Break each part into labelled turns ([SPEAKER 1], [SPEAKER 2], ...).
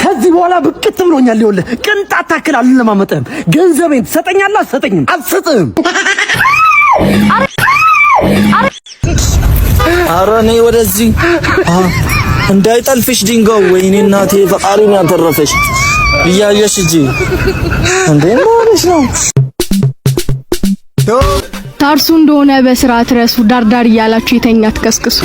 [SPEAKER 1] ከዚህ በኋላ ብቅት ብሎኛል። ይኸውልህ ቅንጣት ታክል አልለማመጥህም። ገንዘቤን ትሰጠኛለህ? አትሰጠኝም? አትሰጥህም።
[SPEAKER 2] ኧረ ነይ ወደዚህ እንዳይጠልፍሽ ድንጋው። ወይኔ እናቴ ፈጣሪን ያተረፈሽ እያየሽ እጂ እንዴ ማለት ነው።
[SPEAKER 3] ታርሱ እንደሆነ በስርዓት ረሱ። ዳርዳር እያላችሁ የተኛ ትከስክሱ።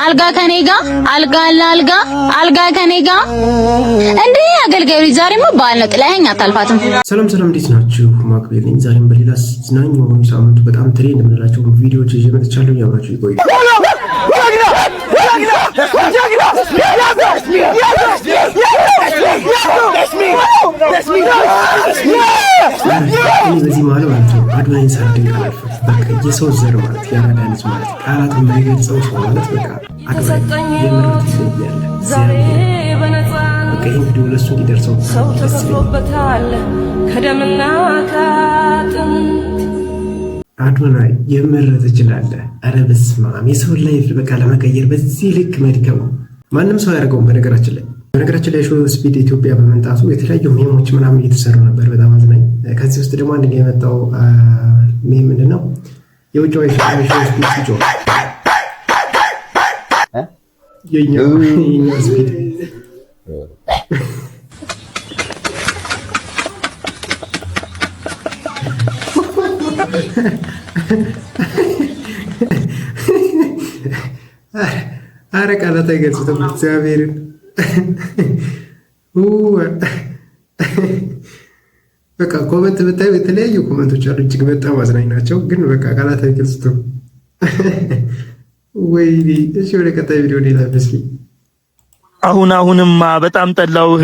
[SPEAKER 4] አልጋ ከኔጋ አልጋ አልጋ አልጋ ከኔጋ እንዴ አገልጋዩ ዛሬማ በዓል ነው። ጥላኸኝ አታልፋትም።
[SPEAKER 5] ሰላም እንዴት ናችሁ? ማክቤል ነኝ። ዛሬም በሌላ ዝናኝ የሆኑ ሳምንቱ በጣም ትሬንድ የምንላቸው ቪዲዮዎች ይዤ መጥቻለሁ። ያብራችሁ ይቆዩ። በዚህ መሀል ማለት ነው አድናኝ ሳድንቅ አላልፍም። በቃ የሰው ዘር ማለት ያራዳ ልጅ ማለት ቃላት የማይገልጸው ሰው ማለት በቃ አድናኝ የምረት ይለያል። በቃ ይህን ቪዲዮ ለሱ እንዲደርሰው ሰው ተከፍሎበታል ከደምና ከአጥንት። አዶናይ የምረት ትችላለህ። ኧረ በስመ አብ የሰው ላይፍ በቃ ለመቀየር በዚህ ልክ መድከሙ ማንም ሰው ያደርገውም። በነገራችን ላይ ሾው ስፒድ ኢትዮጵያ በመምጣቱ የተለያዩ ሜሞች ምናምን እየተሰሩ ነበር። በጣም አዝናኝ። ከዚህ ውስጥ ደግሞ አንድ የመጣው ሜም ምንድን ነው? የውጭው ሾው ስፒድ ሲጮ የኛው ስፒድ አረ ቃላት አይገልጹትም እግዚአብሔርን። በቃ ኮመንት ብታዩ የተለያዩ ኮመንቶች አሉ፣ እጅግ በጣም አዝናኝ ናቸው። ግን በቃ ቃላት አይገልጹትም። ወይኔ! እሺ ወደ ቀጣይ ቪዲዮ ሌላ መስኪ።
[SPEAKER 2] አሁንማ በጣም ጠላውህ።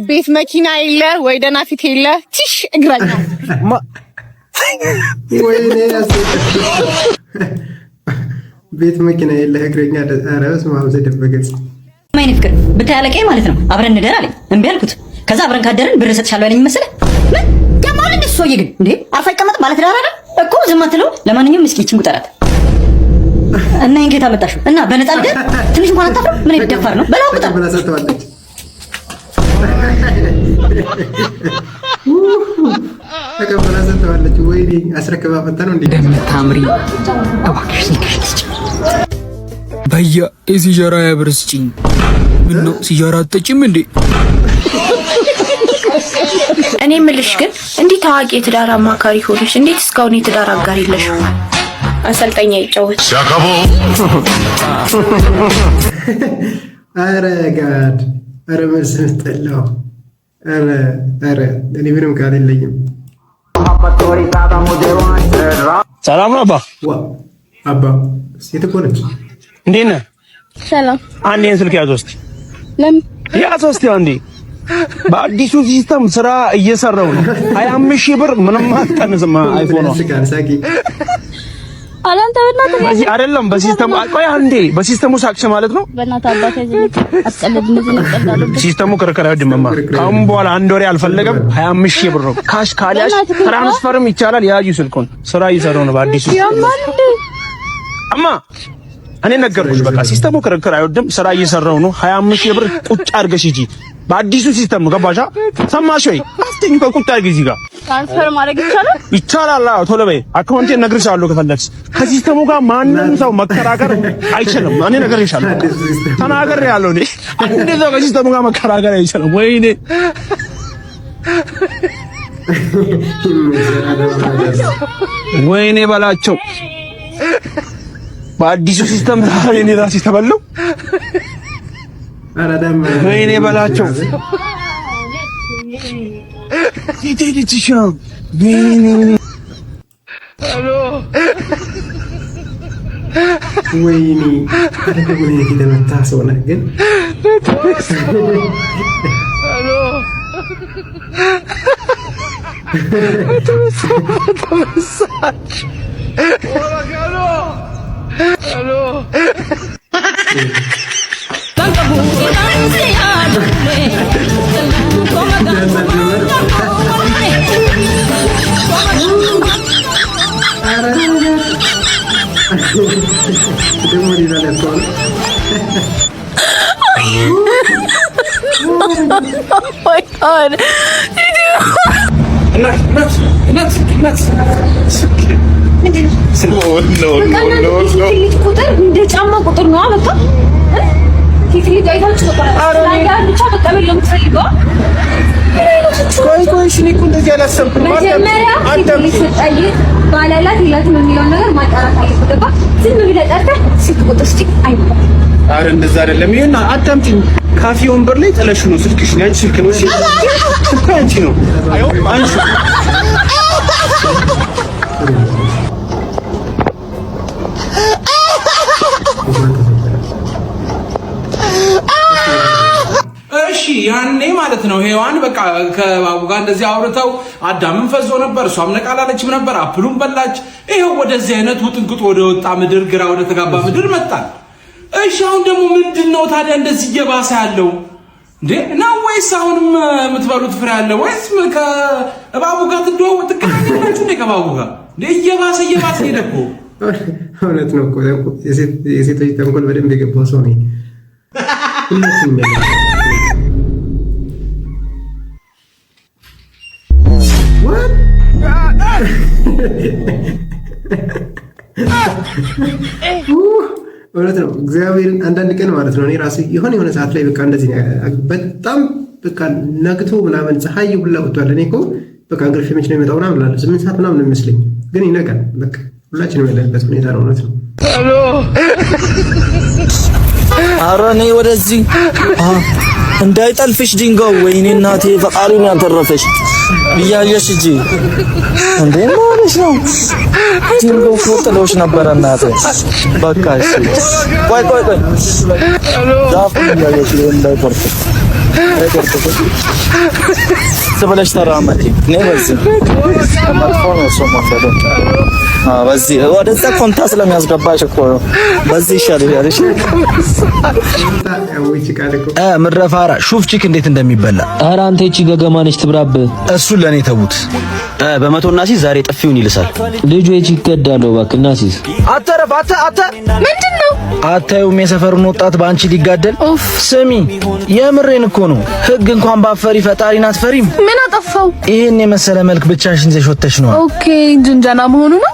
[SPEAKER 3] ቤት መኪና የለ ወይ ደህና ፊት የለ ቲሽ እግረኛ
[SPEAKER 5] ወይኔ! ቤት መኪና የለ እግረኛ። ኧረ በስመ አብ ዘደበገጽ
[SPEAKER 6] ማይኔ ፍቅር ብታያለቀኝ ማለት ነው። አብረን እንደር አለኝ። እምቢ አልኩት። ከዛ አብረን ካደረን ብር እሰጥሻለሁ አለኝ መሰለህ። ምን ያማል እንዴ? ሰውዬ ግን እንዴ አርፋ ይቀመጥ ማለት ዳራ አይደል እኮ ዝም አትለው። ለማንኛውም እስኪ እቺን ቁጠራት እና ይሄን ከየት አመጣሽው? እና በነፃ ልደር ትንሽ እንኳን አታፍርም? ምን ይደፋር ነው? በላው ቁጠር
[SPEAKER 5] ብላ ሰጥተዋለች። ተቀበላ ሰጥተዋለች። ወይኔ አስረክባ መጣ ነው እንዴ
[SPEAKER 1] እንደምታምሪ እባክሽ ስልክሽ ልስጭ።
[SPEAKER 7] በያ የሲጃራ ያብርስጭኝ። ምን ነው ሲጃራ አትጠጪም እንዴ?
[SPEAKER 8] እኔ ምልሽ ግን እንዲህ ታዋቂ የትዳር አማካሪ ሆነሽ እንዴት እስካሁን የትዳር አጋር የለሽም? አሰልጣኛ ይጫወት
[SPEAKER 5] ሲያከቦ። አረ ጋድ! አረ መስል ጠላው። አረ እኔ ምንም ቃል የለኝም።
[SPEAKER 2] ሰላም ነው አባ።
[SPEAKER 5] አባ ሴት እኮ ነች።
[SPEAKER 2] እንዴት ነህ?
[SPEAKER 3] ሰላም።
[SPEAKER 2] አንዴ ስልክ ያዝ ውስጥ
[SPEAKER 3] ለምን
[SPEAKER 2] ያዝ ውስጥ አንዴ። በአዲሱ ሲስተም ስራ እየሰራው ነው። 25,000 ብር ምንም አትቀንስም። አይፎን ነው
[SPEAKER 3] አላንተ በእናትህ
[SPEAKER 2] በዚህ አይደለም። በሲስተሙ ቆይ አንዴ በሲስተሙ ሳክሽ ማለት ነው።
[SPEAKER 3] በእናትህ አባቴ አስቀልድ ምዝን ይቀዳሉ።
[SPEAKER 2] ሲስተሙ ክርክር አይደምማ። ካሁን በኋላ አንድ ወሬ አልፈለገም። 25,000 ብር ነው ካሽ ካሊያሽ ትራንስፈርም ይቻላል። ያዩ ስልኩን ስራ እየሰራው ነው በአዲሱ አማ እኔ ነገርኩሽ። በቃ ሲስተሙ ክርክር አይወድም። ስራ እየሰራው ነው። 25,000 ብር ቁጭ አድርገሽ ሂጂ። በአዲሱ ሲስተም ነው። ገባሻ? ሰማሽ ወይ? አስተኝ ቁጭ አድርጊ። እዚህ ጋር
[SPEAKER 3] ትራንስፈር ማድረግ ይቻላል።
[SPEAKER 2] ይቻላል። አዎ ቶሎ በይ። አካውንቴን እነግርሻለሁ ከፈለግሽ። ከሲስተሙ ጋር ማንም ሰው መከራከር አይችልም። እኔ እነግርሻለሁ። ተናግሬያለሁ። እኔ አንድ ሰው ከሲስተሙ ጋር መከራከር አይችልም። ወይኔ ወይኔ በላቸው። በአዲሱ ሲስተም እኔ ራሴ ተበለው። ወይኔ በላቸው።
[SPEAKER 5] ወይኔ የተመታ ሰው ነህ ግን ደግሞ ሌላ ለቷል
[SPEAKER 4] ቁጥር እንደ ጫማ ቁጥር ነው በቃ ፊት አይታችሁ በቃ
[SPEAKER 2] ቆይ እሺ እኮ እንደዚህ አላሰብኩም
[SPEAKER 4] ባላላት ይላት ነው የሚለው ነገር ማጣራት አለበት በቃ ዝም ብለህ ጠርተህ ስልክ ቁጥር እስቲ አይደለም
[SPEAKER 2] አረ እንደዛ አይደለም ይሄን አዳምጪኝ ካፌ ወንበር ላይ ጥለሽ ነው ስልክሽ ያንቺ ስልክ ነው እሺ ስልክ አንቺ ነው አንቺ
[SPEAKER 9] እሺ ያኔ ማለት ነው ሔዋን በቃ ከባቡ ጋር እንደዚህ አውርተው አዳምን ፈዞ ነበር እሷም ነቃላለችም ነበር አፕሉን በላች ይሄው ወደዚህ አይነት ውጥንቅጥ ወደ ወጣ ምድር ግራ ወደ ተጋባ ምድር መጣን እሺ አሁን ደግሞ ምንድነው ታዲያ እንደዚህ እየባሰ ያለው እንዴ ነው ወይስ አሁንም የምትበሉት ፍሬ ያለ ወይስ ከባቡ ጋር ትገናኛላችሁ እንዴ ከባቡ ጋር እንዴ እየባሰ ሄደኮ
[SPEAKER 5] እውነት ነው እኮ የሴቶች ተንኮል በደንብ የገባው ሰው ነኝ ሁላችንም ያለ እውነት ነው እግዚአብሔርን አንዳንድ ቀን ማለት ነው እኔ ራሴ የሆነ ሰዓት ላይ በቃ እንደዚህ በጣም በቃ ነግቶ ምናምን ፀሐይ ሁላ ወጥቷል እኔ እኮ በቃ እንቅልፍ መች ነው የሚመጣው ምናምን እላለሁ 8 ሰዓት ምናምን ነው የሚመስለኝ ግን ይነጋል በቃ ሁላችንም ያለንበት ሁኔታ ነው እውነት ነው
[SPEAKER 1] ኧረ እኔ ወደዚህ እንዳይጠልፍሽ ድንጋው ወይኔ እናቴ ፈቃሪን ያተረፈሽ እያየሽ እጂ እንዴ ማለት ነው ድንጋው ፍጥሎሽ ነበር እናቴ በቃ እሺ ቆይ ዛፍ እያየሽ እንዳይቆርጥ ስብለሽ ተራመጂ ነው በዚህ ማርፎን ሰሞን በዚህ ወደዛ ኮንታ ስለሚያስገባሽ እኮ ነው በዚህ ይሻላል እሺ ምድረፋራ ሹፍ ቺክ እንዴት እንደሚበላ ኧረ አንተ እቺ ገገማ ነች ትብራብ እሱን ለኔ ተውት በመቶ ናሲስ ዛሬ ጥፊውን ይልሳል ልጁ እቺ ይገዳለው እባክህ ናሲስ አተረፍ አተ
[SPEAKER 3] ምንድነው
[SPEAKER 1] አታዩም የሰፈሩን ወጣት ባንቺ ሊጋደል ስሚ የምሬን እኮ ነው ህግ እንኳን ባፈሪ ፈጣሪን አትፈሪም
[SPEAKER 3] ምን አጠፋው
[SPEAKER 1] ይሄን የመሰለ መልክ ብቻሽን ይዘሽ ወጥተሽ ነው
[SPEAKER 3] ኦኬ ጅንጀና መሆኑ ነው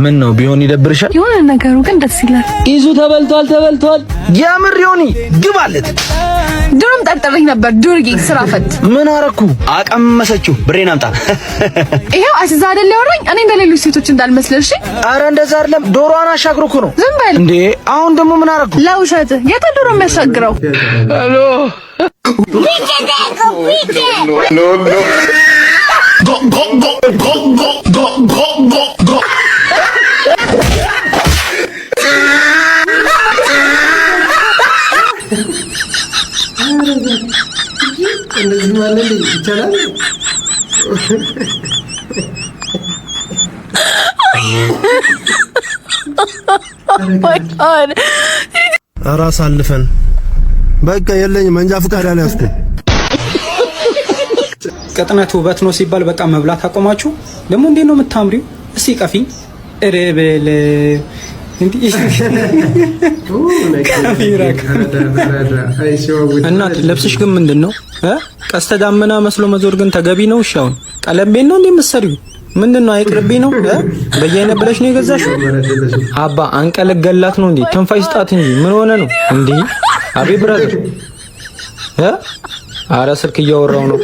[SPEAKER 1] ምን ነው ቢሆን ይደብርሻል
[SPEAKER 3] የሆነ ነገሩ ግን ደስ ይላል
[SPEAKER 1] ይዙ ተበልቷል የምር ዮኒ ግባለት
[SPEAKER 3] ድሮም ጠርጥረኝ ነበር ዱርጌ ስራ ፈት
[SPEAKER 1] ምን አረኩ አቀመሰችው ብሬን አምጣ
[SPEAKER 3] ይሄው አስዛ አይደል ያወራኝ እኔ እንደሌሎች ሴቶች እንዳልመስልሽ
[SPEAKER 1] አረ እንደዛ አይደለም ዶሮዋን አሻግሮ እኮ ነው
[SPEAKER 3] ዝም በል
[SPEAKER 1] እንዴ አሁን ደግሞ ምን አረኩ ለውሸት
[SPEAKER 3] የት ዶሮ የሚያሻግረው
[SPEAKER 1] ሄሎ go
[SPEAKER 5] እንደዚህ ማለት ይቻላል
[SPEAKER 1] ራስ አልፈን በቃ የለኝ መንጃ ፍቃድ አልያዝኩም
[SPEAKER 7] ቅጥነት ውበት ነው ሲባል በቃ መብላት አቆማችሁ ደግሞ እንዴት ነው የምታምሪው እስቲ ቀፊኝ እረበለ እንዴ እናት ለብስሽ ግን ምንድነው ቀስተ ዳመና መስሎ መዞር ግን ተገቢ ነው ሻውን ቀለምቤን ነው እንዴ መሰሪው ምንድነው አይቅርብኝ ነው በየአይነ ብለሽ ነው የገዛሽው አባ አንቀለገላት ነው እንዴ ትንፋሽ ስጣት እንጂ ምን ሆነ ነው እንዴ አቤ ብራዘር አረ ስልክ እያወራው ነው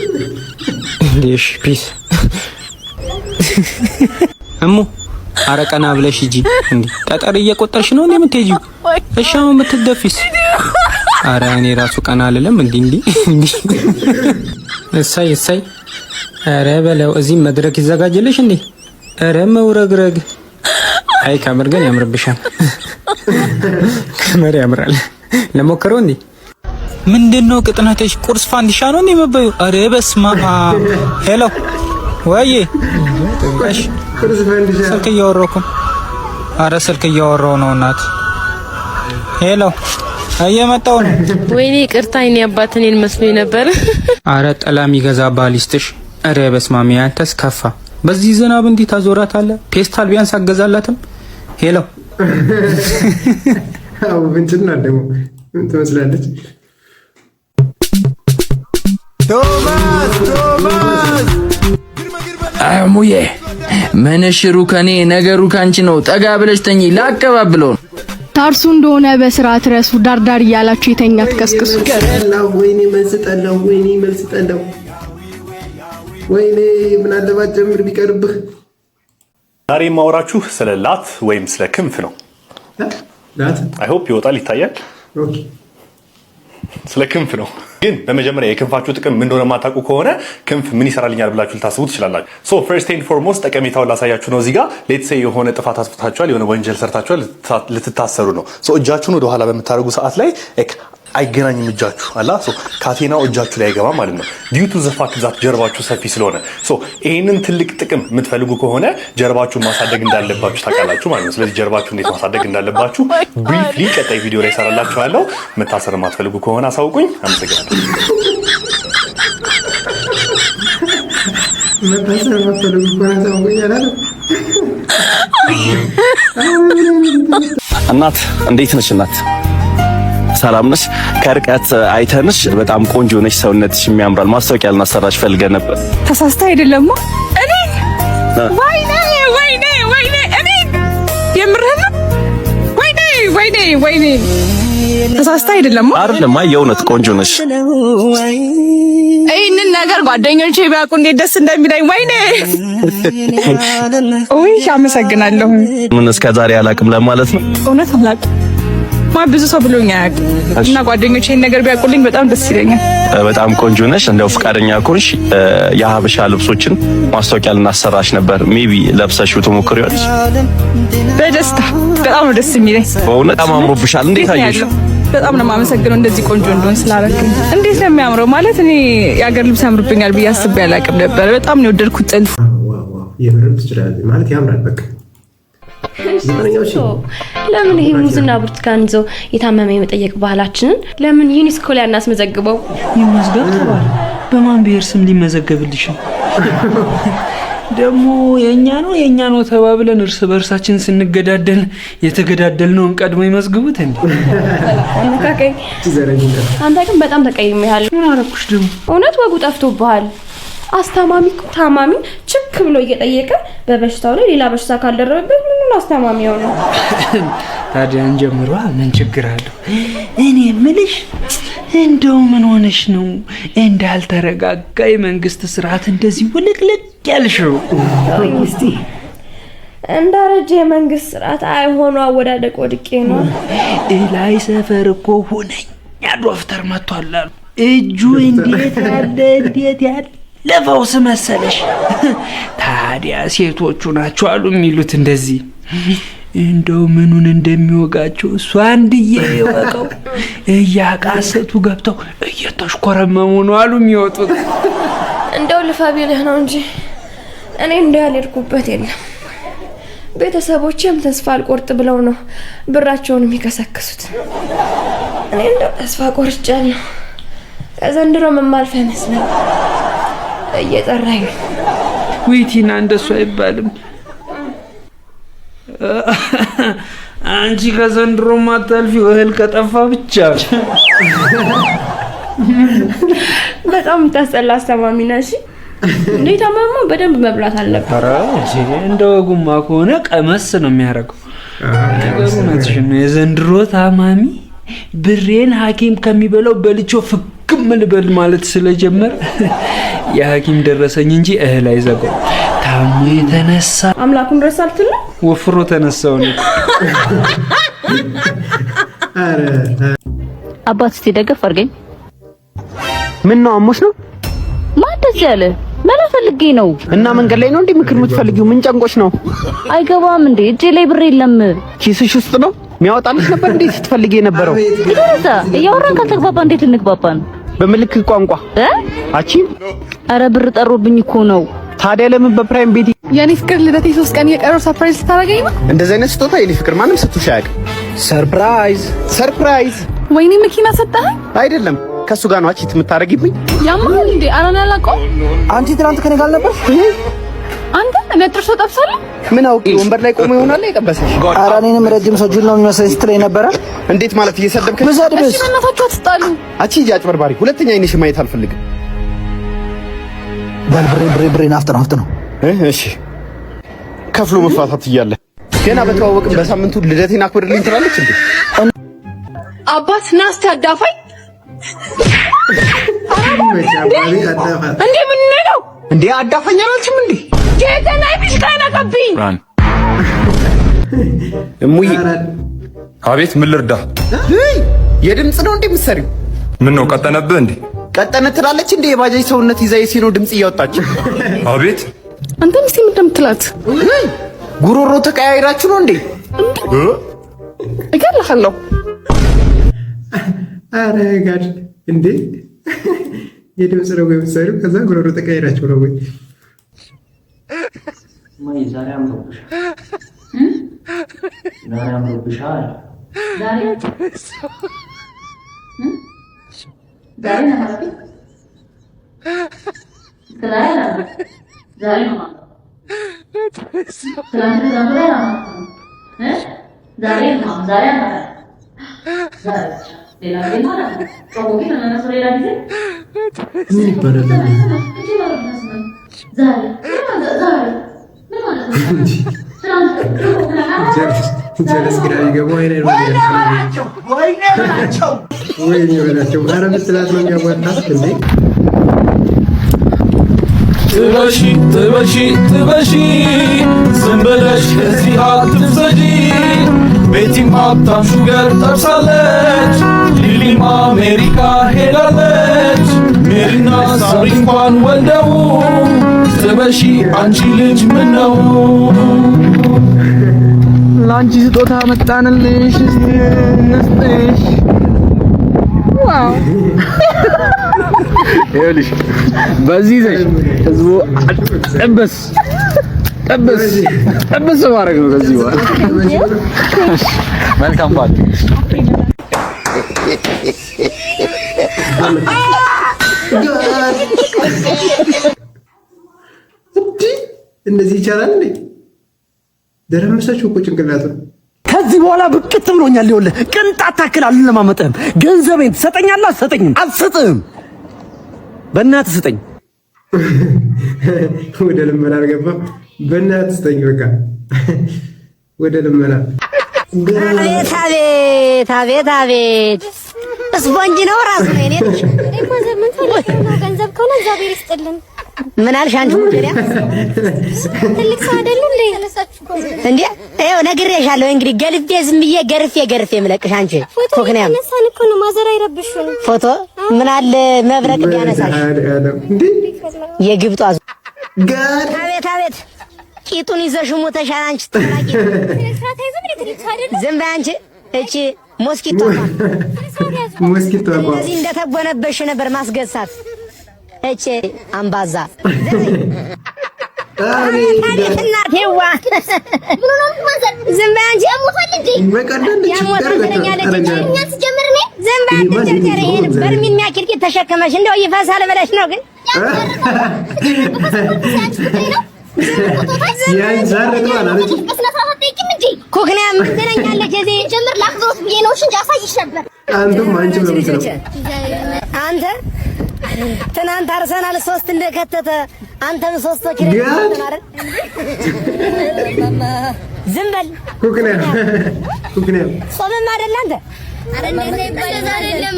[SPEAKER 7] እንዴሽ ፒስ እሙ አረ ቀና ብለሽ ሂጂ እንዴ ጠጠር እየቆጠርሽ ነው እንዴ የምትሄጂው እሺ አሁን የምትደፊስ አረ እኔ ራሱ ቀና አልልም እንዴ እሰይ አረ በለው እዚህ መድረክ ይዘጋጅልሽ እንዴ አረ መውረግረግ አይ ካመር ግን ያምርብሻል ካመር ያምራል ለሞከረው እንዴ ምንድነው ቅጥነትሽ ቁርስ ፋንዲሻ ነው እንዴ መበዩ አረ በስማ ሄሎ ወይዬ እሺ ስልክ እያወራሁ አረ ስልክ እያወራሁ ነው እናት ሄሎ እየመጣሁ ነው
[SPEAKER 10] ወይኔ ይቅርታ እኔ አባት እኔን መስሎኝ ነበር
[SPEAKER 7] አረ ጠላ የሚገዛ ባሊስትሽ አረ በስማም ያንተስ ከፋ በዚህ ዝናብ እንዲህ ታዞራታለህ? ፔስታል ቢያንስ አገዛላትም። ሄሎ
[SPEAKER 5] አው እንትና ደግሞ ምን ትመስላለች?
[SPEAKER 11] ቶማስ አሙዬ መነሽሩ ከኔ ነገሩ ካንቺ ነው። ጠጋ ብለሽ ተኚ ላቀባብለው።
[SPEAKER 3] ታርሱ እንደሆነ በስርዓት ረሱ። ዳርዳር እያላችሁ የተኛ ትከስክሱ።
[SPEAKER 5] ወይኔ መልስጠለው፣ ወይኔ መልስጠለው፣ ወይኔ ምን አለባት ጀምር ቢቀርብህ።
[SPEAKER 12] ዛሬ ማውራችሁ ስለ ላት ወይም ስለ ክንፍ ነው።
[SPEAKER 5] ላት
[SPEAKER 12] አይ ሆፕ ይወጣል ይታያል።
[SPEAKER 5] ኦኬ
[SPEAKER 12] ስለ ክንፍ ነው። ግን በመጀመሪያ የክንፋችሁ ጥቅም ምን እንደሆነ ማታውቁ ከሆነ ክንፍ ምን ይሰራልኛል ብላችሁ ልታስቡ ትችላላችሁ። ሶ ፈርስት ኤንድ ፎርሞስት ጠቀሜታውን ላሳያችሁ ነው። እዚህ ጋር ሌትስ ሴይ የሆነ ጥፋት አጥፍታችኋል፣ የሆነ ወንጀል ሰርታችኋል፣ ልትታሰሩ ነው። ሶ እጃችሁን ወደ ኋላ በምታደርጉ ሰዓት ላይ አይገናኝም እጃችሁ አላ ሶ ካቴናው እጃችሁ ላይ አይገባም ማለት ነው። ዲዩ ቱ ዘ ፋክት ዛት ጀርባችሁ ሰፊ ስለሆነ ሶ ይሄንን ትልቅ ጥቅም የምትፈልጉ ከሆነ ጀርባችሁን ማሳደግ እንዳለባችሁ ታውቃላችሁ ማለት ነው። ስለዚህ ጀርባችሁን እንዴት ማሳደግ እንዳለባችሁ ብሪፍሊ ቀጣይ ቪዲዮ ላይ ሰራላችኋለሁ። መታሰር የማትፈልጉ ከሆነ አሳውቁኝ። አመሰግናለሁ።
[SPEAKER 5] መታሰር የማትፈልጉ ከሆነ አሳውቁኝ አላለም።
[SPEAKER 1] እናት እንዴት ነሽ? እናት ሰላም ነሽ? ከርቀት አይተንሽ በጣም ቆንጆ ነሽ፣ ሰውነትሽ የሚያምራል። ማስታወቂያ ልናሰራሽ ፈልገን ነበር።
[SPEAKER 13] ተሳስታ አይደለም እኔ ወይኔ ወይኔ ወይኔ እኔ የምርህን ነው? ወይኔ ወይኔ ወይኔ ተሳስታ አይደለም
[SPEAKER 1] የእውነት ቆንጆ ነሽ።
[SPEAKER 13] ይህንን ነገር ጓደኞቼ ቢያውቁ እንዴት ደስ እንደሚለኝ። ወይኔ ውይ አመሰግናለሁ።
[SPEAKER 1] ምን እስከዛሬ አላውቅም ለማለት ነው?
[SPEAKER 13] እውነት አላውቅም። ብዙ ሰው ብሎኝ አያውቅም እና ጓደኞቼ ይሄን ነገር ቢያውቁልኝ በጣም ደስ ይለኛል።
[SPEAKER 1] በጣም ቆንጆ ነሽ። እንደው ፍቃደኛ ከሆንሽ የሀበሻ ልብሶችን ማስታወቂያ ልናሰራሽ ነበር። ሜቢ ለብሰሽው ትሞክሪዋለሽ?
[SPEAKER 13] በደስታ በጣም ነው ደስ የሚለኝ።
[SPEAKER 1] በእውነት በጣም አምሮብሻል። እንዴት አየሽ?
[SPEAKER 13] በጣም ነው የማመሰግነው እንደዚህ ቆንጆ እንደሆን ስላደረግኝ። እንዴት ነው የሚያምረው! ማለት እኔ የአገር ልብስ ያምርብኛል ብዬ አስቤ አላውቅም ነበር። በጣም ነው የወደድኩት ጥልፍ።
[SPEAKER 5] የምርም ትችላለህ ማለት ያምራል። በቃ
[SPEAKER 10] ለምን ይሄ ሙዝና ብርቱካን ይዘው የታመመ የመጠየቅ ባህላችንን ለምን ዩኔስኮ ላይ አናስመዘግበው?
[SPEAKER 7] ይመዝገብ ተባለ። በማን ብሔር ስም ሊመዘገብልሽ ነው? ደግሞ የኛ ነው ተባብለን እርስ በርሳችን ስንገዳደል የተገዳደልነውን ቀድሞ ይመዝግቡት እንዴ?
[SPEAKER 10] አነካከኝ። አንተ ግን በጣም ተቀይሜሃል።
[SPEAKER 7] ምን አደረኩሽ ደግሞ?
[SPEAKER 10] እውነት ወጉ ጠፍቶብሃል። አስተማሚ ታማሚ ችክ ብሎ እየጠየቀ በበሽታው ላይ ሌላ በሽታ ካልደረበበት ምን አስተማሚ ነው?
[SPEAKER 7] ታዲያ እንጀምሯ። ምን ችግር አለው? እኔ የምልሽ እንደው ምን ሆነሽ ነው እንዳልተረጋጋ የመንግስት ስርዓት እንደዚህ ውልቅልቅ ያልሽው?
[SPEAKER 10] እስቲ እንዳረጀ የመንግስት ስርዓት አይሆኑ አወዳደቅ ወድቄ ነው።
[SPEAKER 7] ላይ ሰፈር እኮ ሁነኛ ዶክተር መጥቷል አሉ። እጁ እንዴት ያለ ለፈውስ መሰለሽ። ታዲያ ሴቶቹ ናቸው አሉ የሚሉት እንደዚህ። እንደው ምኑን እንደሚወጋቸው እሱ አንድዬ ይወቀው። እያቃሰቱ ገብተው እየተሽኮረመሙ ነው አሉ የሚወጡት።
[SPEAKER 10] እንደው ልፋቢልህ ነው እንጂ እኔ እንደው ያልሄድኩበት የለም። ቤተሰቦቼም ተስፋ አልቆርጥ ብለው ነው ብራቸውን የሚከሰክሱት። እኔ እንደው ተስፋ ቆርጫለሁ። ከዘንድሮ መማልፈ መስለኝ እየጠራኝ።
[SPEAKER 7] ዊቲና እንደሱ አይባልም። አንቺ ከዘንድሮ ማታልፊ እህል ከጠፋ ብቻ።
[SPEAKER 10] በጣም ታስጠላ አስተማሚ ነሽ። እንዴት አመማ በደንብ መብላት አለበት።
[SPEAKER 7] ኧረ እንደ ወጉማ ከሆነ ቀመስ ነው የሚያደርገው። ነገሩ ነትሽን ነው። የዘንድሮ ታማሚ ብሬን ሐኪም ከሚበላው በልቾ ፍክም ልበል ማለት ስለጀመረ የሐኪም ደረሰኝ እንጂ እህል አይዘጋው። ታሙ የተነሳ
[SPEAKER 10] አምላኩን ረሳልትል
[SPEAKER 7] ወፍሮ ተነሳው ነው።
[SPEAKER 6] አባት እስቲ ደገፍ አድርገኝ።
[SPEAKER 2] ምን ነው አሞሽ ነው?
[SPEAKER 6] ማን እንደዚህ ያለ? መላ ፈልጌ ነው።
[SPEAKER 2] እና መንገድ ላይ ነው እንዴ ምክር የምትፈልጊው? ምን ጨንቆሽ ነው?
[SPEAKER 6] አይገባም እንዴ? እጄ ላይ ብር የለም።
[SPEAKER 2] ኪስሽ ውስጥ ነው? የሚያወጣልሽ ነበር እንዴ ስትፈልጊ የነበረው?
[SPEAKER 6] ይደረዛ እያወራን ካልተግባባ እንዴት እንግባባን?
[SPEAKER 2] በምልክት ቋንቋ አቺ።
[SPEAKER 6] አረ ብር ጠሮብኝ እኮ ነው።
[SPEAKER 2] ታዲያ ለምን በፕራይም ቤት
[SPEAKER 3] የኔ ፍቅር ልደቴ 3 ቀን የቀረው ሰርፕራይዝ ልታረገኝ ነው?
[SPEAKER 2] እንደዚህ አይነት ስጦታ የኔ ፍቅር ማንም ሰጥቶሽ አያውቅም። ሰርፕራይዝ።
[SPEAKER 3] ወይኔ መኪና ሰጠኸኝ?
[SPEAKER 2] አይደለም ከሱ ጋር ነው አቺት የምታረጊብኝ።
[SPEAKER 3] ያማል እንዴ? አራና ያላቀው
[SPEAKER 2] አንቺ ትናንት ከኔ ጋር ነበር።
[SPEAKER 3] አንተ ነጥርሶ ጠብሳለሁ።
[SPEAKER 2] ምን አውቂ ወንበር ላይ ቆሞ ይሆናል የጠበሰሽ?
[SPEAKER 1] ኧረ እኔንም ረጅም ሰው ጅል ነው የሚመስለኝ ስትለኝ ነበረ።
[SPEAKER 2] እንዴት ማለት እየሰደብክ?
[SPEAKER 1] ብሰድብስ?
[SPEAKER 3] እሺ በእናታችሁ አትጣሉ።
[SPEAKER 2] አቺ አጭበርባሪ፣ ሁለተኛ አይንሽ ማየት አልፈልግም።
[SPEAKER 1] በል ብሬን አፍጥነው ነው።
[SPEAKER 2] እሺ ከፍሎ መፋታት እያለ ገና በተዋወቅን በሳምንቱ ልደቴን አክብርልኝ ትላለች እንዴ?
[SPEAKER 3] አባት ና እስቲ አዳፋኝ። እንዴ ምን ነው
[SPEAKER 2] እንዴ? አዳፋኝ አላልሽም እንዴ?
[SPEAKER 3] ጌታና አይብሽ ካናቀብኝ።
[SPEAKER 2] እሙዬ
[SPEAKER 14] አቤት፣ ምን ልርዳ?
[SPEAKER 2] የድምጽ ነው እንዴ የምትሰሪው?
[SPEAKER 14] ምን ነው ቀጠነብህ እንዴ?
[SPEAKER 2] ቀጠነ ትላለች እንዴ? የባጃጅ ሰውነት ይዛ የሲኖ ድምጽ እያወጣች።
[SPEAKER 14] አቤት
[SPEAKER 3] አንተ ምስቲ ምንድምትላት?
[SPEAKER 2] ጉሮሮ ተቀያይራችሁ ነው እንዴ?
[SPEAKER 3] እገልሃለሁ።
[SPEAKER 5] አረ ጋድ እንዴ! የድምጽ ነው የምትሰሪው? ከዛ ጉሮሮ ተቀያይራችሁ ነው ወይ?
[SPEAKER 6] ማይ ዛሬ አምሮብሻል። ዛሬ አምሮብሻል። ዛሬ ዛሬ ነው ማለት ዛሬ ነው ማለት
[SPEAKER 5] ጀለስ ግራ ይገባው አይደል? ወይኔ በላቸው። ኧረ ብትላት ነው የሚያዋጣት እንዴ?
[SPEAKER 15] ትበሺ ዝም ብለሽ ከዚህ አትፍሰጂ። ቤቲም ሀብታም ሹገር ጠብሳለች፣ ሊሊም አሜሪካ ሄዳለች። ሜሪና ሳሪ እንኳን ወልደው ትበሺ አንቺ ልጅ ምን ነው?
[SPEAKER 2] ለአንቺ ስጦታ መጣንልሽ እስቲ እንስጥሽ። ዋው ይኸውልሽ በዚህ ዘሽ ህዝቡ ጠበስ ማድረግ ነው ከዚህ በኋላ። መልካም በዓል።
[SPEAKER 5] እንደዚህ ይቻላል እንዴ? ደረመሳችሁ እኮ ጭንቅላቱ።
[SPEAKER 16] ከዚህ በኋላ ብቅት ብሎኛል። ይኸውልህ ቅንጣት ታክል አልለማመጥህም። ገንዘቤን ትሰጠኛለህ? አትሰጠኝም? አልሰጥህም። በእናትህ ስጠኝ።
[SPEAKER 5] ወደ ልመና አልገባም። በእናትህ ስጠኝ። በቃ ወደ ልመና።
[SPEAKER 17] አቤት ስፖንጅ ነው ራሱ ነው። እኔ ማዘር ምን ፈልገህ ነው? ገንዘብ ከሆነ እግዚአብሔር ይስጥልን። ምን አልሽ አንቺ? ሙጀሪያ ትልቅ ሰው አይደሉ እንዴ? እንዴ ይኸው ነግሬሻለሁ። እንግዲህ ገልፌ ዝም ብዬ ገርፌ የምለቅሽ አንቺ ኮክንያም ነሳን እኮ ነው። ማዘር አይረብሽም። ፎቶ ምን አለ መብረቅ ቢያነሳሽ
[SPEAKER 5] እንዴ?
[SPEAKER 17] የግብጧ አቤት ቂጡን ይዘሽ ሞተሻል አንቺ። ተላቂ ዝም በይ አንቺ። እቺ ሞስኪቶ እዚህ እንደተጎነበሽ ነበር ማስገሳት። እቺ አምባዛ አቤት እናቴዋ ዝም በይ አንቺ። ዝም በይ አትጨርጨሪ። ይሄን በርሚል የሚያክል ቂጥ ተሸክመሽ እንደው ይፈሳል ብለሽ ነው ግን ኮክንያም ትለኛለች። እዚህ ጀምር ላክዞት ብዬ ነው እንጂ አሳይሽ ነበር። አንተ ትናንት አርሰናል 3 እንደከተተ አንተም 3 ኪሎ ተማረ። ዝም በል ኮክንያም ጾምም አይደል አንተ?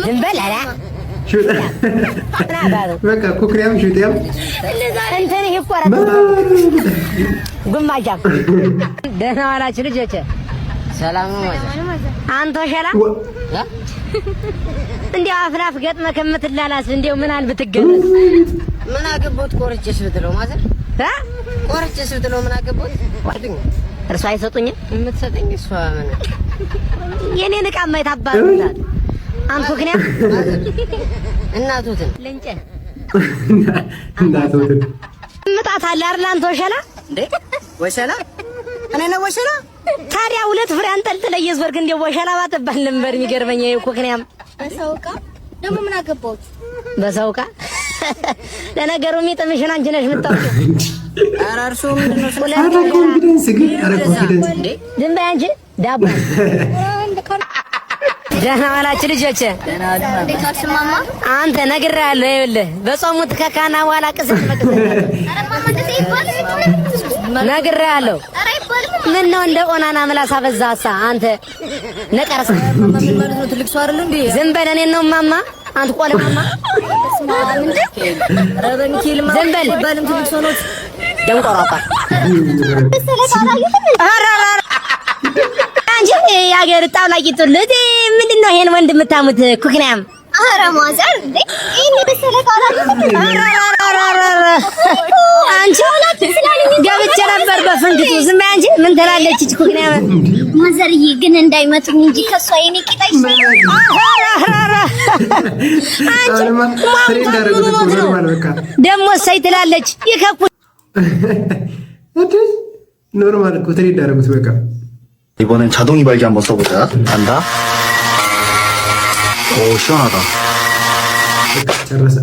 [SPEAKER 17] ዝም በል አላ
[SPEAKER 5] በቃ ኮክንያም ሹቲያም
[SPEAKER 17] እንትን ይቆራጥ ጉማጃም። ደህና ዋላችሁ ልጆች? ሰላም ነው ማለት አንተ ሸላ እንዴው አፍላፍ ገጥመ ከምትላላስ እንዴው ምን አል ብትገለጽ? ምን አገቦት ቆርጬስ ብትለው ማለት ቆርጬስ ብትለው ምን አገቦት? ወርድኝ እርሷ አይሰጡኝም። የምትሰጠኝ እሷ ምን የኔን ዕቃ ማይታባሉታል። አንተ ኮክንያም እናቱትን ለንጨ
[SPEAKER 5] እናቱትን
[SPEAKER 17] ምጣት አለ አይደል? አንተ ወሸላ እንዴ ወሸላ እኔ ነው ወሸላ። ታዲያ 2 ፍሬ አንጠልጥለ እየዞርክ እንደ ወሸላ ባትባል ነበር የሚገርመኝ። ኮክንያም በሰውቃ ደግሞ ምን አገባሁት? በሰውቃ ለነገሩ የሚጥምሽን አንቺ ነሽ የምታውቂው። ኧረ እርሱ ምንድነው?
[SPEAKER 5] ኮንፊደንስ ግን ኮንፊደንስ
[SPEAKER 17] ዝም በይ አንቺ ዳቦ። ደህና ዋላችሁ ልጆች? አንተ ነግሬሃለሁ። ይኸውልህ በጾሙት ከካና በኋላ ቅስም ነግሬሃለሁ። ምን ነው እንደ ኦናና ምላስ አበዛሳ አንተ ነቀርሳ። ትልቅ ሰው አይደል እንዴ? ዝም በል እኔን ነው ማማ አንተ ቆለማማ ዝም በል ባልም ትልቅ ሰው ነው ደንቆራጣ አንቺ ያገር ጣውላ ቂጥልት ምንድነው ይሄን ወንድ የምታሙት ኩክናም?
[SPEAKER 18] ኧረ ማዘር እንዴ ይሄን መሰለ ካላችሁ
[SPEAKER 17] አንቺ ወላት ስላለኝ ገብቼ ነበር በፍንክቱ። ዝም በይ አንቺ ምን ትላለች እቺ ኩክናም?
[SPEAKER 18] ማዘርዬ ግን እንዳይመቱኝ እንጂ ከሷ የኔ ቂጣይ
[SPEAKER 17] ደሞ ሳይ ትላለች ይከኩ
[SPEAKER 5] ኖርማል እኮ ትሪ እንዳደረጉት በቃ
[SPEAKER 1] 이번엔 자동 이발기 한번 써보자. 간다. 오 시원하다.
[SPEAKER 5] ጨረሰ።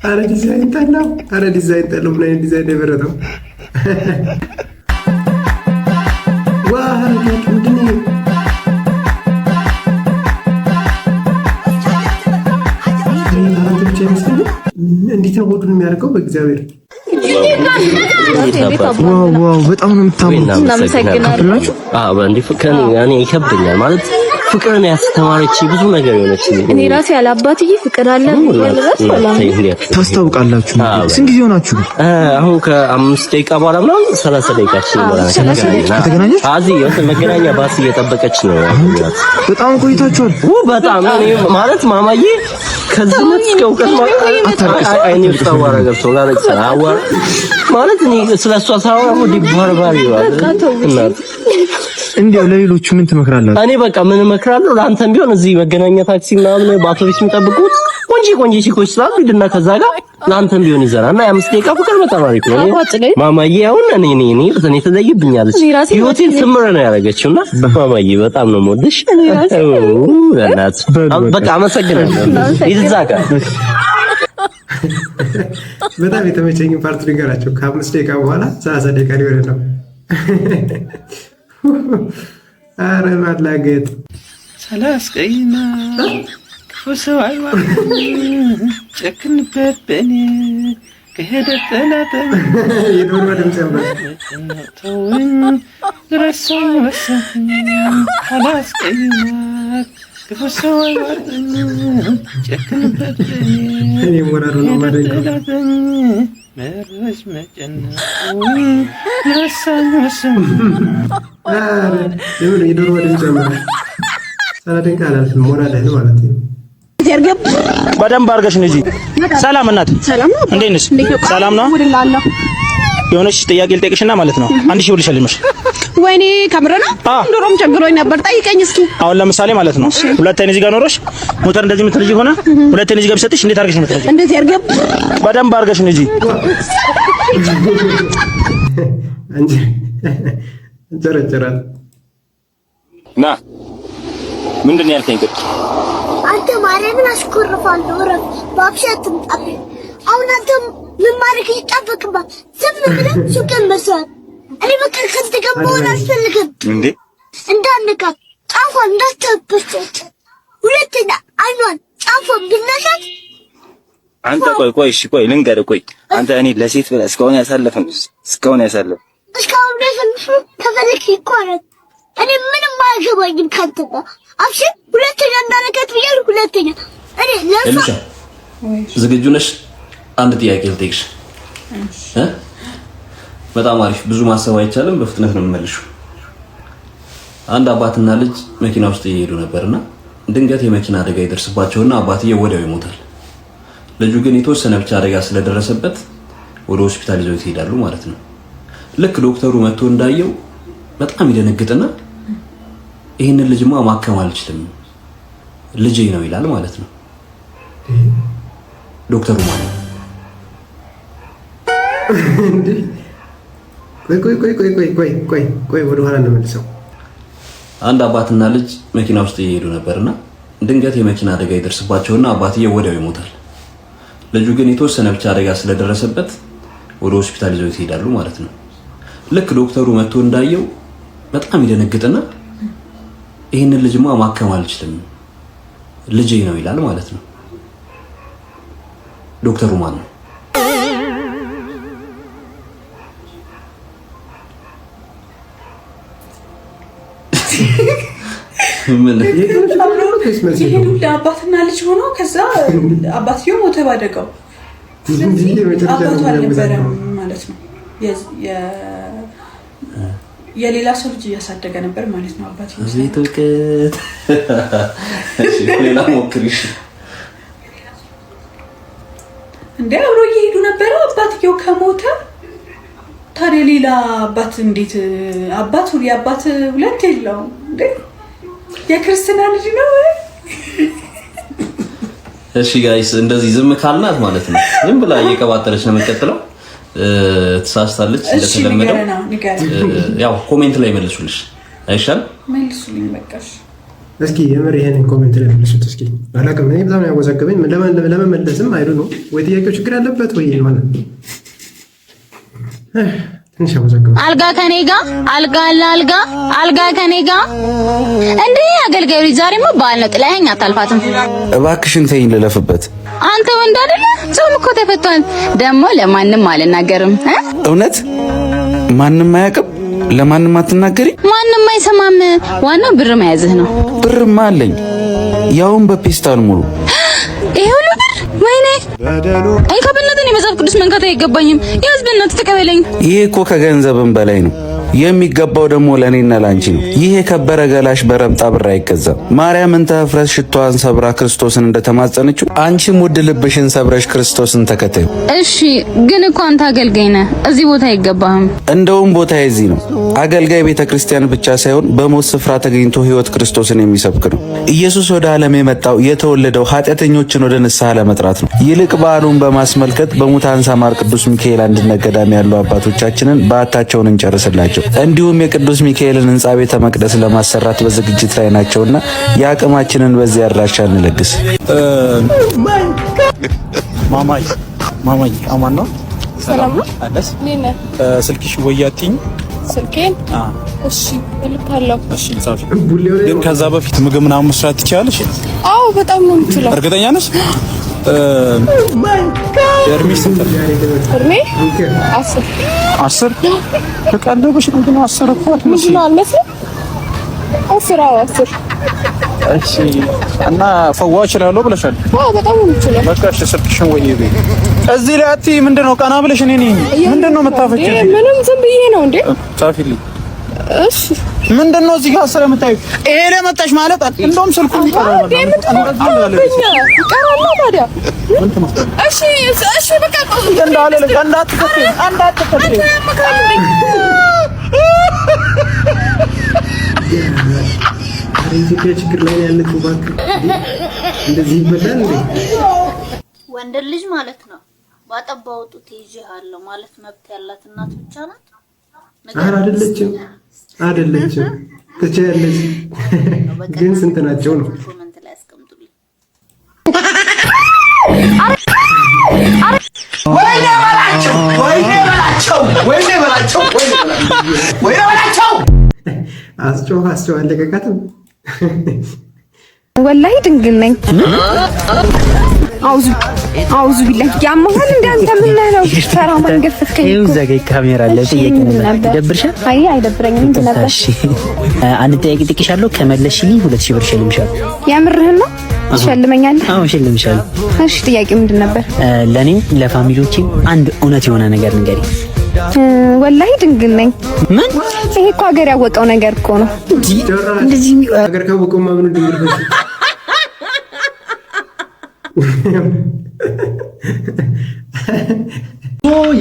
[SPEAKER 5] አረ ዲዛይን ጠላው። አረ ዲዛይን ጠላው። ምን አይነት ዲዛይን የመረጠው? ዋው ምንድን ነው? እንዴት ነው ወዱን የሚያደርገው? በእግዚአብሔር
[SPEAKER 1] ዋው በጣም ነው የምታምሩት። እናመሰግናለን። እንዴ ፍቅር እኔ ይከብደኛል ማለት ፍቅርን ያስተማረች ብዙ ነገር የሆነች
[SPEAKER 10] እኔ ራሴ ያለ አባትዬ ፍቅር አለ
[SPEAKER 1] ታስታውቃላችሁ። ስንት ጊዜ ሆናችሁ? አሁን ከ5 ደቂቃ በኋላ ምናምን 30 ደቂቃችን ይሞላል። አዚህ መገናኛ ባስ እየጠበቀች ነው። በጣም ቆይታችኋል። በጣም እኔ ማለት ማማዬ ከዝምት እስከ እውቀት አይኔ ተዋራ ገብቶ ማለት እኔ ስለሷ ሳወራ ዲባርባሪ ይላል። እንዴው ለሌሎቹ ምን ትመክራላችሁ? እኔ በቃ ምን እመክራለሁ? ለአንተም ቢሆን እዚህ መገናኛ ታክሲ ምናምን በአውቶቡስ የሚጠብቁት ቆንጆ ሲኮች ስላሉ ሂድና ከዛ ጋር ለአንተም ቢሆን ይዘራና የ5 ደቂቃ ፍቅር በጣም አሪፍ ነው። ማማዬ አሁን እኔ ተዘይብኛለች። ህይወቴን ትምር ነው ያደረገችውና ማማዬ በጣም ነው የምወድሽ። እናት በቃ አመሰግናለሁ። ይዛካ
[SPEAKER 5] በጣም የተመቸኝ ፓርት ንገራቸው። ከ5 ደቂቃ በኋላ 30 ደቂቃ ሊሆን ነው። አረ ማላገጥ
[SPEAKER 15] ሳላስቀይማ ክፉ ሰው አይዋል ጨክንበት በኔ ከሄደ ጠላተኝ
[SPEAKER 5] የዶሮ ድምጽ
[SPEAKER 15] ተውኝ ረሳኝ ወሰኝ ሳላስቀይማ ክፉ ሰው አይዋል ጨክንበት በኔ
[SPEAKER 5] እኔ ወራሩ ነው ማለት
[SPEAKER 15] መረሽ መጨነቁኝ ረሳኝ ወሰኝ
[SPEAKER 5] አረ ለምን የዶሮ ድምጽ ነው? ሳላደንቅ አላልፍም። ሞራል ነው ማለት ነው።
[SPEAKER 2] በደንብ አድርገሽ ነጂ። ሰላም እናት፣ እንዴት ነሽ? ሰላም ነው። የሆነች ጥያቄ ልጠይቅሽና ማለት ነው 1000 ብር ልሸልምሽ።
[SPEAKER 10] ወይኔ ከምር ነው? ዶሮም ቸግሮኝ ነበር። ጠይቀኝ እስኪ።
[SPEAKER 2] አሁን ለምሳሌ ማለት ነው ሁለት አይነት እዚህ ጋር ኖሮሽ ሞተር እንደዚህ የምትነጂ ሆነ ሁለት አይነት እዚህ ጋር ብሰጥሽ እንዴት አድርገሽ ነው የምትነጂ?
[SPEAKER 10] እንደዚህ አድርገህ
[SPEAKER 2] በደንብ አድርገሽ ነጂ።
[SPEAKER 5] ዘረዘራል
[SPEAKER 19] ና ምንድን ነው ያልከኝ?
[SPEAKER 18] አንተ ማርያምን አስኮርፋለሁ። ረፍ ባክሻት ትምጣብኝ። አሁን አንተ ምን ማድረግ ይጠበቅብሃል? ዝም ብለህ ሱቅን መስራት። እኔ በቃ ከዚህ ጋር መሆን አልፈልግም።
[SPEAKER 19] እንዴ
[SPEAKER 18] እንዳንካ ጫፏን እንዳትበስጭ። ሁለተኛ አይኗን ጫፏን ብናሻት
[SPEAKER 19] አንተ ቆይ እሺ ቆይ ልንገርህ። ቆይ አንተ እኔ ለሴት ብለህ እስካሁን ያሳለፈን እስካሁን
[SPEAKER 18] ከፈለክ ይቆረጥ። እኔ ምንም አያገባኝም ካንተ ጋር አብሽ። ሁለተኛ እንዳነካት ብያለሁ። ሁለተኛ እኔ ለፋ
[SPEAKER 20] ዝግጁ ነሽ? አንድ ጥያቄ ልጠይቅሽ። በጣም አሪፍ። ብዙ ማሰብ አይቻልም፣ በፍጥነት ነው የምመልሽው። አንድ አባትና ልጅ መኪና ውስጥ እየሄዱ ነበርና ድንገት የመኪና አደጋ ይደርስባቸውና አባትየው ወዲያው ይሞታል። ልጁ ግን የተወሰነ ብቻ አደጋ ስለደረሰበት ወደ ሆስፒታል ይዘው ይሄዳሉ ማለት ነው። ልክ ዶክተሩ መጥቶ እንዳየው በጣም ይደነግጥና ይሄንን ልጅማ ማከም አልችልም ልጄ ነው ይላል ማለት ነው። ዶክተሩ ማለት
[SPEAKER 5] ቆይ ወደ ኋላ እንመልሰው።
[SPEAKER 20] አንድ አባትና ልጅ መኪና ውስጥ እየሄዱ ነበርና ድንገት የመኪና አደጋ ይደርስባቸውና አባትየው ወዲያው ይሞታል። ልጁ ግን የተወሰነ ብቻ አደጋ ስለደረሰበት ወደ ሆስፒታል ይዘው ይሄዳሉ ማለት ነው። ልክ ዶክተሩ መጥቶ እንዳየው በጣም ይደነግጥና ይሄንን ልጅማ ማከም አልችልም ልጄ ነው ይላል ማለት ነው። ዶክተሩ ማን ነው?
[SPEAKER 13] ምን ይሄዱ ለአባትና ልጅ ሆኖ ከዛ አባትየው ሞተ ባደጋው። አባቱ አልነበረም ማለት ነው። የሌላ ሰው ልጅ እያሳደገ ነበር ማለት ነው አባትየው።
[SPEAKER 20] ዘይቶከት ሌላ ሞክሪሽ
[SPEAKER 13] እንዴ አብሮ እየሄዱ ነበር። አባትየው ከሞተ ታዲያ ሌላ አባት እንዴት አባት ሁለት የለውም እንዴ? የክርስቲና ልጅ ነው።
[SPEAKER 20] እሺ ጋይስ እንደዚህ ዝም ካልናት ማለት ነው ዝም ብላ እየቀባጠረች ነው የምትቀጥለው። ተሳስታለች እንደተለመደው። ያው ኮሜንት ላይ መልሱልሽ አይሻል?
[SPEAKER 13] መልሱልኝ በቃሽ።
[SPEAKER 5] እስኪ የምር ይሄንን ኮሜንት ላይ መልሱት እስኪ። አላውቅም እኔ በጣም ያወዛገበኝ ለመመለስም አይዱ ነው ወይ ጥያቄው ችግር ያለበት ወይ ማለት ነው።
[SPEAKER 4] አልጋ ከኔ ጋር አልጋ ከኔ ጋር እንዴ አገልጋዩ ዛሬማ በዓል ነው ጥላኸኝ አታልፋትም።
[SPEAKER 1] እባክሽን ተይኝ ልለፍበት።
[SPEAKER 4] አንተ ወንድ አይደለ? ጾም እኮ ተፈቷል። ደግሞ ለማንም አልናገርም።
[SPEAKER 1] እውነት ማንም አያውቅም? ለማንም አትናገሪ?
[SPEAKER 4] ማንም አይሰማም። ዋናው ብር መያዝህ ነው።
[SPEAKER 1] ብርማ አለኝ ያውን በፔስታል ሙሉ።
[SPEAKER 4] ይሄ ሁሉ ብር ወይኔ አይ ከበነተን የመጽሐፍ ቅዱስ መንካት አይገባኝም። ያዝ በእናትህ ተቀበለኝ።
[SPEAKER 1] ይሄ እኮ ከገንዘብም በላይ ነው። የሚገባው ደግሞ ለኔና ላንቺ ነው። ይሄ የከበረ ገላሽ በረብጣ ብር አይገዛም። ማርያምን ተፍረስ ሽቷን ሰብራ ክርስቶስን እንደተማጸነችው አንቺም ውድ ልብሽን ሰብረሽ ክርስቶስን ተከተዩ።
[SPEAKER 4] እሺ ግን እኮ አንተ አገልጋይ ነህ፣ እዚህ ቦታ አይገባህም።
[SPEAKER 1] እንደውም ቦታ እዚህ ነው። አገልጋይ ቤተክርስቲያን ብቻ ሳይሆን በሞት ስፍራ ተገኝቶ ሕይወት ክርስቶስን የሚሰብክ ነው። ኢየሱስ ወደ ዓለም የመጣው የተወለደው ኃጢአተኞችን ወደ ንስሐ ለመጥራት ነው። ይልቅ በዓሉን በማስመልከት በሙታን ሳማር ቅዱስ ሚካኤል አንድነት ገዳም ያሉ አባቶቻችንን በዓታቸውን እንጨርስላቸው። እንዲሁም የቅዱስ ሚካኤልን ሕንጻ ቤተ መቅደስ ለማሰራት በዝግጅት ላይ ናቸውና የአቅማችንን በዚህ አድራሻ እንለግስ።
[SPEAKER 7] ማማይ አማን ነው?
[SPEAKER 10] ሰላም ነው?
[SPEAKER 7] አለስ
[SPEAKER 10] ነኝ።
[SPEAKER 7] ስልክሽ ወያቲኝ
[SPEAKER 10] ስልኬን እሺ እልካለሁ።
[SPEAKER 7] እሺ ጻፊ። ግን ከዛ በፊት ምግብ ምናምን መስራት ትችላለሽ?
[SPEAKER 10] አዎ በጣም ነው የምችለው።
[SPEAKER 7] እርግጠኛ ነሽ? እድሜሽ ስንት ነው?
[SPEAKER 10] እድሜ 10
[SPEAKER 7] ተቀለበሽ ነው 10 እኮ
[SPEAKER 10] ምንድን ነው አልመስልም? 10
[SPEAKER 7] እሺ እና ፈዋ እችላለሁ ብለሻል?
[SPEAKER 10] አዎ በጣም ነው የምችለው።
[SPEAKER 7] በቃ እሺ ስልክሽን ወይ ይቤ እዚህ ላይ አትይ። ምንድነው ቀና ብለሽ እኔ ነኝ ምንድነው የምታፈጪው?
[SPEAKER 10] ምንም ዝም ብዬ ነው እንዴ?
[SPEAKER 7] ጻፊልኝ።
[SPEAKER 10] እሺ
[SPEAKER 7] ምንድነው እዚህ ጋር ስለምታዩ ይሄ ለመጣሽ ማለት እንደውም ስልኩን ይቀራል ማለት
[SPEAKER 10] ይቀራል ታዲያ። እሺ በቃ
[SPEAKER 7] እንዳለ እንዳትከፍይ
[SPEAKER 5] ኢትዮጵያ ችግር ላይ ያለችው ባክ እንደዚህ ይበላል እንዴ?
[SPEAKER 17] ወንድ ልጅ ማለት ነው ባጠባው ጡት ይዤሃለሁ ማለት መብት ያላት እናት ብቻ ናት።
[SPEAKER 5] ኧረ አይደለችም ትችያለሽ። ግን ስንት ናቸው ነው?
[SPEAKER 17] ኮሜንት ላይ አስቀምጡልኝ።
[SPEAKER 16] ወይኔ በላቸው
[SPEAKER 5] አስጮህ አለቀቃትም።
[SPEAKER 10] ወላሂ ድንግል ነኝ። አውዙ ቢላህ ያማሃል እንደ አንተ ምን ነው ፈራ መንገድ ፍከኝ።
[SPEAKER 21] ይኸው እዛ ጋር ካሜራ አለ። ጥያቄ ነበር ይደብርሻል?
[SPEAKER 10] አይ አይደብረኝም። እንትን ነበር።
[SPEAKER 21] እሺ አንድ ጥያቄ ጥቂሻለሁ። ከመለስሽልኝ 2000 ብር ሸልምሻለሁ።
[SPEAKER 10] የምርህን ነው? ትሸልመኛለህ?
[SPEAKER 21] አዎ ሸልምሻለሁ።
[SPEAKER 10] እሺ ጥያቄው ምንድን ነበር?
[SPEAKER 21] ለኔም ለፋሚሊዎቼም አንድ እውነት የሆነ ነገር ንገሪኝ።
[SPEAKER 10] ወላሂ ድንግል ነኝ። ምን? ይሄ እኮ ሀገር ያወቀው ነገር እኮ ነው።
[SPEAKER 21] እንደዚህ
[SPEAKER 5] ሀገር ካወቀው ማምኑ ድንግል ነው።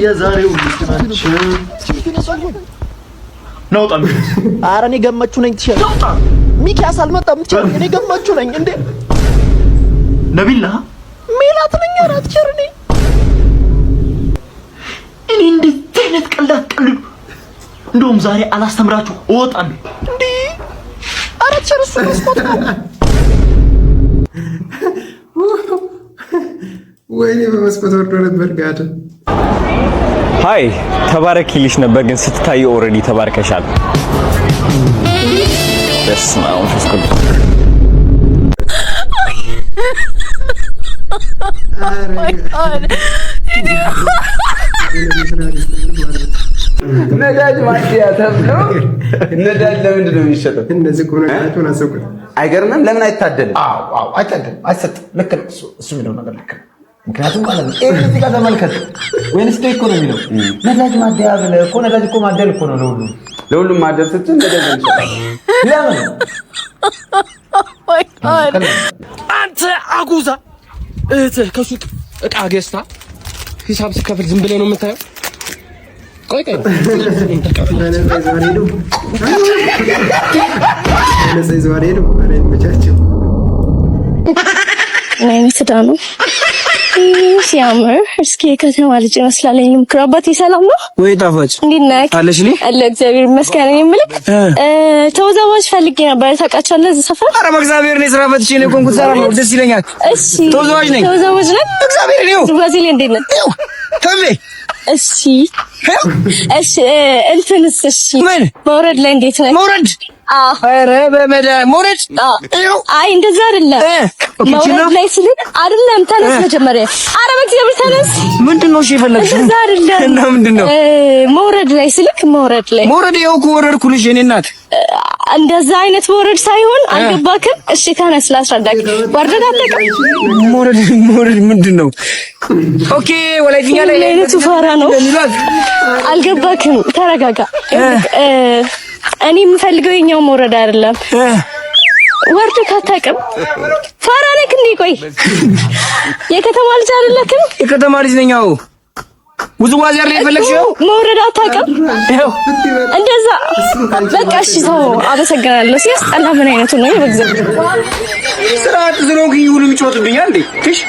[SPEAKER 16] የዛሬው ምስላችን ነው። ጣም ኧረ እኔ ገመቹ ነኝ። ትሸጣ ሚኪያስ አልመጣም። ትሸጥ እኔ ገመቹ ነኝ። እንዴ ነቢላ ሜላት ነኝ። አራት ቸርኔ እኔ እንደዚህ አይነት ቀልድ አትቀልዱ። እንደውም ዛሬ አላስተምራችሁ እወጣለሁ። እንዴ አራት ቸር እሱ መስኮት ነው።
[SPEAKER 5] ወይኔ በመስኮት ወርዶ ነበር ጋር
[SPEAKER 8] ሃይ ተባረክልሽ ነበር ግን ስትታይ ኦሬዲ ተባርከሻል። በስማው ፍስኩል
[SPEAKER 22] ነዳጅ ማጥያ ተብሎ ነዳጅ ለምንድን ነው የሚሸጠው?
[SPEAKER 5] እነዚህ እኮ ነገራቸውን አሰብኩት።
[SPEAKER 22] አይገርምም? ለምን አይታደልም?
[SPEAKER 16] አዎ አይታደልም፣ አይሰጥም። ልክ ነው እሱ የሚለው ነገር ልክ ነው። ምክንያቱም ማለት ነው እዚህ ጋር ተመልከት፣ ወይንስ እኮ ነው የሚለው ነዳጅ ማደያ ብለህ እኮ ነዳጅ እኮ ማደል እኮ ነው
[SPEAKER 22] ለሁሉም ማደል ስትል ነዳጅ ይሸጣል።
[SPEAKER 16] ለምን
[SPEAKER 2] አንተ አጉዛ እህትህ ከሱቅ እቃ ገዝታ ሂሳብ ስከፍል ዝም ብለህ ነው የምታየው? ቆይ
[SPEAKER 3] ነው ሲያምር እስኪ ከተማ ልጅ ይመስላል። ምክር አባቴ ሰላም ነው ወይ? ጣፋጭ እንዴት ነህ? አለሽልኝ አለ እግዚአብሔር ይመስገን። የምልህ ተወዛዋዥ ፈልጌ ነበር። ታውቃቸዋለህ እዚህ ሰፈር? ኧረ በእግዚአብሔር ነው ስራ ፈትቼ ነው ኮንኩት ሰራ ነው ደስ ይለኛል። እሺ ተወዛዋዥ ነኝ። ተወዛዋዥ ነኝ እግዚአብሔር ነው። ባዚል እንዴት ነህ? ተምሬ እሺ እንትንስ እሺ ምን መውረድ ላይ እንዴት ነህ? መውረድ ኧረ በመድኃኒዓለም መውረድ አይ እንደዛ አይደለም። መውረድ ላይ ስልክ አይደለም። ተነስ መጀመሪያ። ኧረ በእግዚአብሔር ተነስ። ምንድን ነው እሺ የፈለግሽው? እንደዛ አይደለም። እና ምንድን ነው መውረድ ላይ ስልክ መውረድ ላይ መውረድ ያው እኮ ወረድኩልሽ የእኔ እናት። እንደዛ አይነት መውረድ ሳይሆን አልገባክም? እሺ ተነስ ላስረዳክ። ወርደህ አታውቅም? መውረድ ምንድን ነው? ኦኬ ወላይኛ ላይ አይነቱ ፋራ ነው። አልገባክም? ተረጋጋ። እኔ የምፈልገው የኛው መውረድ አይደለም። ወርድ ካታውቅም ፋራ ነህ እንዴ? ቆይ የከተማ ልጅ አይደለክም? የከተማ ልጅ ነኝ። አዎ ውዝዋዜ አይደል የፈለግሽው? መውረድ አታውቅም? ይኸው እንደዛ በቃ እሺ ተው። አመሰግናለሁ። ሲያስጠላ ምን አይነቱ ነው? በእግዚአብሔር ስርዓት ዝሮንክ ይሁሉ የሚጮትብኛል እንዴ? እሺ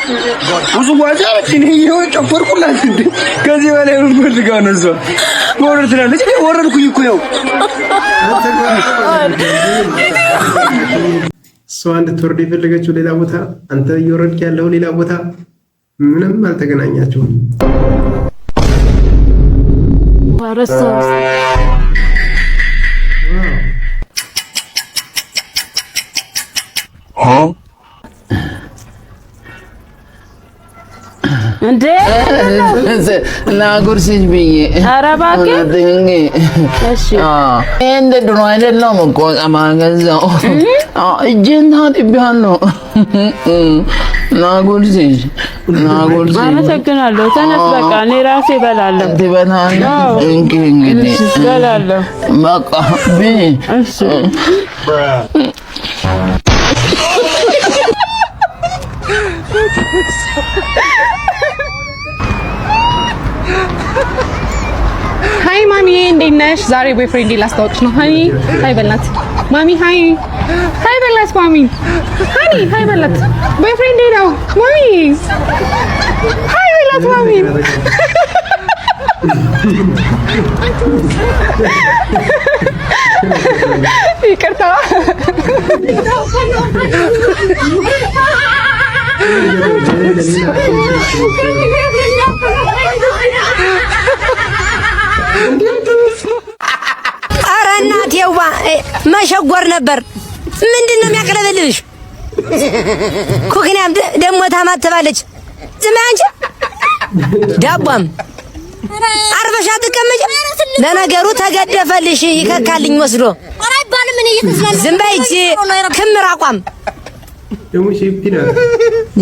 [SPEAKER 3] ውዝዋዜ አለችኝ። ይኸው ጨፈርኩላት እንዴ? ከዚህ በላይ ምን ፈልጋ ነው እሷ? መውረድ ትላለች። እኔ ወረድኩኝ እኮ ያው
[SPEAKER 5] እሷ እንድትወርድ የፈለገችው ሌላ ቦታ፣ አንተ እየወረድክ ያለው ሌላ ቦታ። ምንም አልተገናኛቸውም።
[SPEAKER 3] ዋረሳስ
[SPEAKER 11] እንዴ ላጉርስሽ ብዬ ኧረ እባክህ እሺ እንደ ድሮ አይደለም እኮ ማገዛው እጄን ታጥቤያለሁ። ላጉርስሽ
[SPEAKER 23] አመሰግናለሁ። ተነስ በቃ እኔ ራሴ እበላለሁ።
[SPEAKER 11] ትበላለህ? እንግዲህ
[SPEAKER 23] እበላለሁ።
[SPEAKER 11] በቃ ብይ።
[SPEAKER 23] እሺ
[SPEAKER 24] ሃይ ማሚ እንዴት ነሽ? ዛሬ ቦይፍሬንድ ላስታውቅሽ ነው። ሃይ ሃይ በላት ማሚ። ሃይ ሃይ በላት ማሚ። ሃይ ሃይ በላት ቦይፍሬንድ ነው ማሚ። ሃይ በላት ማሚ። ይቅርታ
[SPEAKER 17] ኧረ እናቴዋ መሸጎር ነበር። ምንድን ነው የሚያቅለበልብሽ? ኩክንያም ደግሞ ታማትባለች። ዝም በይ አንቺ ዳቧም አርፈሽ አትቀመጭም። ለነገሩ ተገደፈልሽ ይከካልኝ ወስዶ። ዝም በይ እጅ ክምር አቋም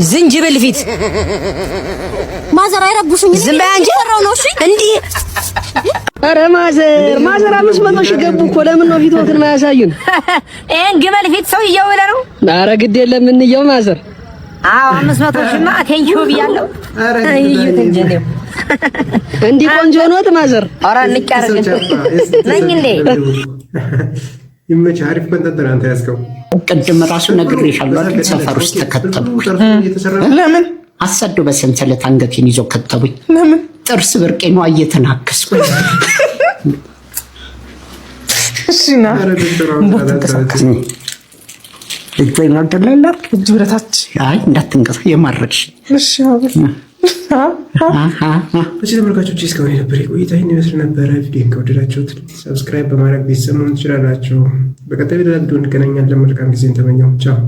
[SPEAKER 17] ዝንጅብል ፊት
[SPEAKER 18] ማዘር አይረብሹኝ።
[SPEAKER 17] ዝም በይ አንቺ እንዲህ።
[SPEAKER 6] ኧረ ማዘር 500 ሺህ ገቡ እኮ። ለምን ነው ፊትዎትን ማያሳዩን?
[SPEAKER 17] ይሄን ግመል ፊት ሰው እየወለ ነው።
[SPEAKER 6] ኧረ ግድ የለም እንየው ማዘር።
[SPEAKER 17] አዎ 500 ሺህማ ቴንኪው ብያለሁ። እዩት እንጂ ነው
[SPEAKER 6] እንዲህ ቆንጆ ሆኖት ማዘር።
[SPEAKER 17] ኧረ እንቀርግ ነኝ እንዴ?
[SPEAKER 5] ይመች። አሪፍ ኮንተንት አንተ ያስከው።
[SPEAKER 25] ቅድም ራሱ ነግሬሻለሁ። ሰፈር ውስጥ ተከተብኩ።
[SPEAKER 5] ለምን
[SPEAKER 25] አሰዱ በሰንሰለት አንገቴን ይዞ ከተቡኝ።
[SPEAKER 5] ለምን
[SPEAKER 25] ጥርስ ብርቄ ነው እየተናከስኩ።
[SPEAKER 6] እሺና
[SPEAKER 25] እንዳትንቀሳቀስ እጄን አደላላ እጅ ብረታች። አይ እንዳትንቀሳቀስ የማረግሽ።
[SPEAKER 6] እሺ አብር
[SPEAKER 5] እሺ ተመልካቾች እስካሁን የነበረ ቆይታ ይህን ይመስል ነበረ። ቪዲዮ ከወደዳችሁት ሰብስክራይብ በማድረግ ቤተሰብ መሆን ትችላላችሁ። በቀጣይ ቪዲዮ እንገናኛለን። መልካም ጊዜን ተመኘው። ቻው